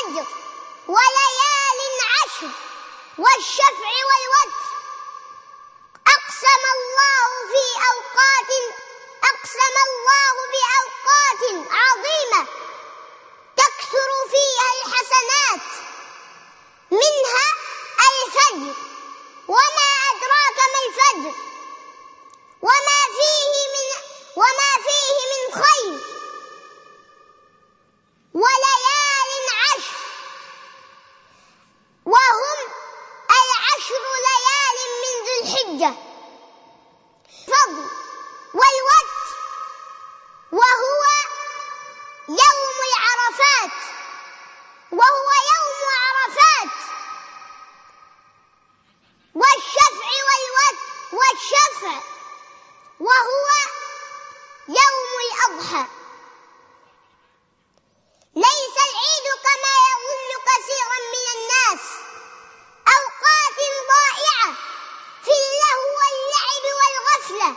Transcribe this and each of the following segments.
والفجر وليال عشر والشفع والوتر. أقسم الله بأوقات عظيمة تكثر فيها الحسنات، منها الفجر. وما أدراك ما الفجر وما فيه من خير. وليال عشر، وهم العشر ليال من ذي الحجة. فضل والوتر وهو يوم عرفات، والشفع وهو يوم الأضحى. ليس العيد كما يظن كثير من الناس أوقات ضائعة في اللهو واللعب والغفلة،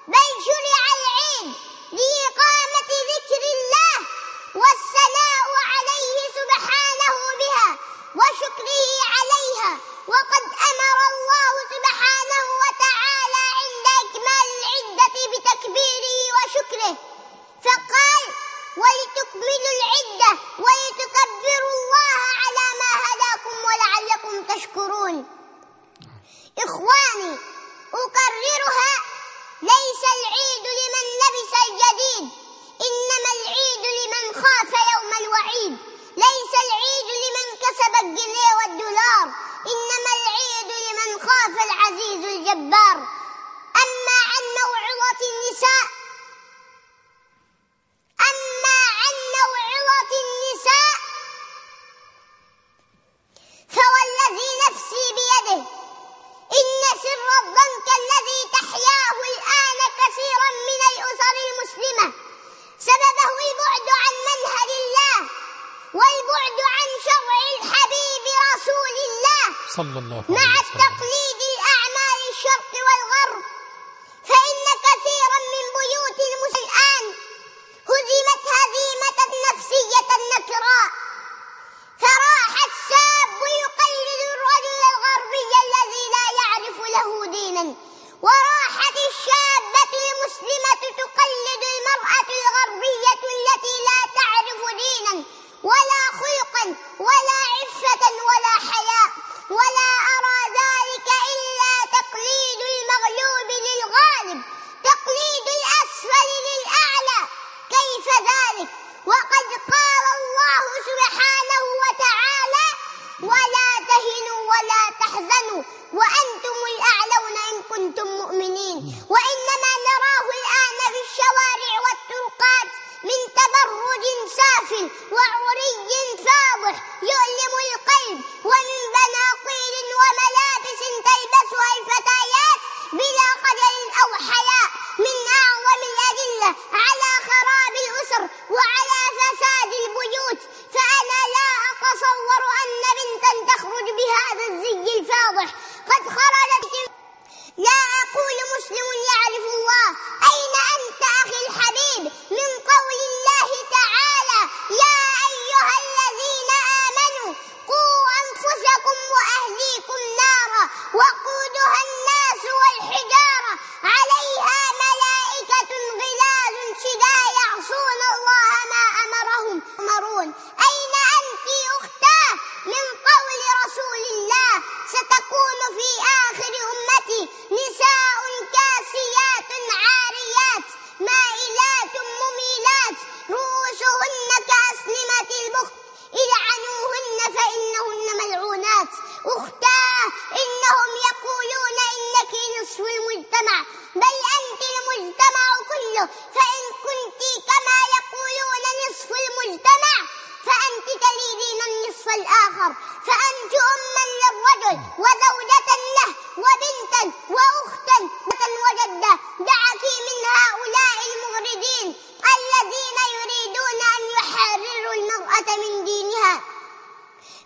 بل شرع العيد لإقامة ذكر الله والثناء عليه سبحانه بها وشكره عليها. وقد أمر الله سبحانه وتعالى عند إكمال العدة بتكبيره وشكره، فقال: ولتكملوا العدة ولتكبروا الله على ما هداكم ولعلكم تشكرون. إخواني، أكررها: ليس العيد لمن لبس الجديد، إنما العيد لمن خاف يوم الوعيد. ليس العيد لمن كسب الجنيه والدولار، إنما العيد لمن خاف العزيز الجبار. أما عن موعظة النساء فوالذي نفسي بيده إن سر الضنك الذي تحياه الآن كثيرا من الأسر المسلمة سببه البعد عن منهج الله والبعد عن شرع الحبيب رسول الله مع التقليد الأعمال الشرق والغرب. فإن كثيرا من بيوت المسلمين الآن هزمت هزيمة نفسية نكراء، فراح الشاب يقلد الرجل الغربي الذي لا يعرف له دينا، وراحت الشابة المسلمة تقلد المرأة الغربية التي لا تعرف دينا ولا خلقا ولا عفة ولا حياء. ولا أرى ذلك إلا تقليد المغلوب للغالب، تقليد الأسفل للأعلى. كيف ذلك وقد قال الله سبحانه وتعالى: ولا تهنوا ولا تحزنوا وأنتم الأعلون إن كنتم مؤمنين. وإنما نراه الآن في الشوارع والطرقات من تبرج سافل وعري فاضح يؤلم القلب، ومن بناطيل وملابس تلبسها الفتيات بلا خجل أو حياء، من أعظم الأدلة على خراب الأسر وعلى فساد البيوت. فأنا لا أتصور أن بنتا تخرج بهذا الزي الفاضح قد خرجت. لا أقول مسلم يعرف الله، أين أنت أخي الحبيب من قول الله تعالى: يا أيها الذين آمنوا قوا أنفسكم وأهليكم نارا وقودها الناس والحجارة عليها ملائكة غلاظ شداد يعصون الله ما أمرهم يأمرون. أين أنت أختاه من قول رسول الله: ستكون في آخر أمتي نساء كاسيات عاريات مائلات مميلات رؤوسهن كأسنمة البخت العنوهن فإنهن ملعونات. أختاه، إنهم يقولون إنك نصف المجتمع، بل أنت المجتمع كله. فإن كنت كما يقولون نصف المجتمع فأنت تليدين النصف الآخر، فأنت أما للرجل وزوجة له وبنتا وأختا وجدة. دعك من هؤلاء المغردين الذين يريدون أن يحرروا المرأة من دينها.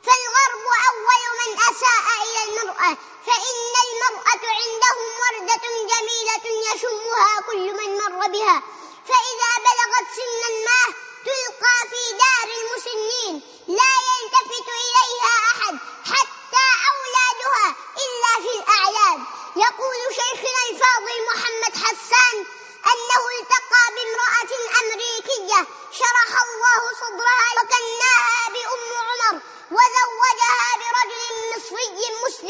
فالغرب أول من أساء إلى المرأة، فإن المرأة عندهم وردة جميلة يشمها كل من مر بها، فإذا بلغت سنا ما تلقى في دار المسنين لا يلتفت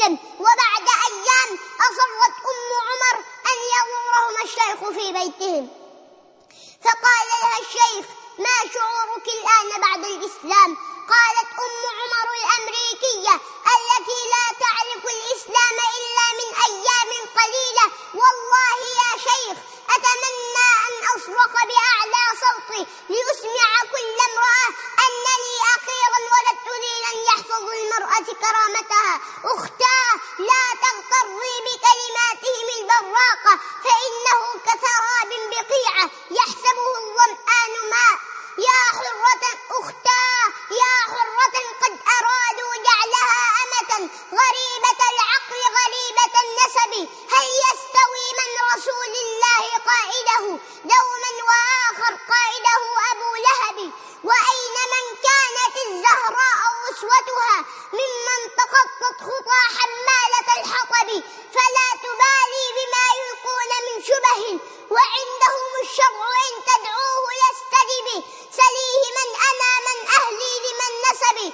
مسلم. وبعد أيام أصرت أم عمر أن يزورهما الشيخ في بيتهم، فقال لها الشيخ: ما شعورك الآن بعد الإسلام؟ قالت أم عمر الأمريكية التي لا تعرف الإسلام إلا من أيام قليلة: والله يا شيخ أتمنى أن أصرخ بأعلى صوتي لأسمع كل امرأة أنني أخيرا ولدت دينا يحفظ المرأة كرامتها. أختاه، لا تغتري بكلماتهم البراقة، فإنه كسراب بقيعة يحسبه الظمآن ماء. يا حرة أختاه، يا حرة قد أرادوا جعلها أمة غريبة العقل غريبة النسب. هل يستوي من رسول الله قائده دوما وآخر قائده أبو لهب؟ وأين من كانت الزهراء أسوتها ممن تخطت خطى حمالة الحطب؟ فلا تبالي بما يلقون من شبه، وعندهم الشرع إن تدعوه يستجب. سليه من أنا من أهلي لمن نسبي،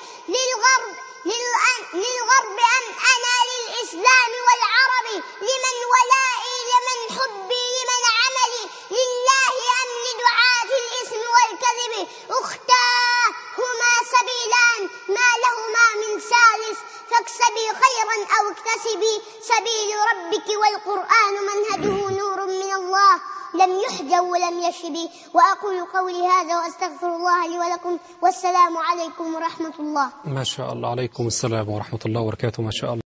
للغرب أم أنا للإسلام والعرب؟ لمن ولائي لمن حبي لمن عملي؟ لله أم لدعاة الإثم والكذب؟ أختاه، هما سبيلان ما لهما من ثالث، فاكسبي خيرا أو اكتسبي سبيل ربك، والقرآن منهجه نور من الله لم يحجب ولم يشب. وأقول قولي هذا وأستغفر الله لي ولكم، والسلام عليكم ورحمة الله. ما شاء الله. عليكم السلام ورحمة الله وبركاته. ما شاء الله.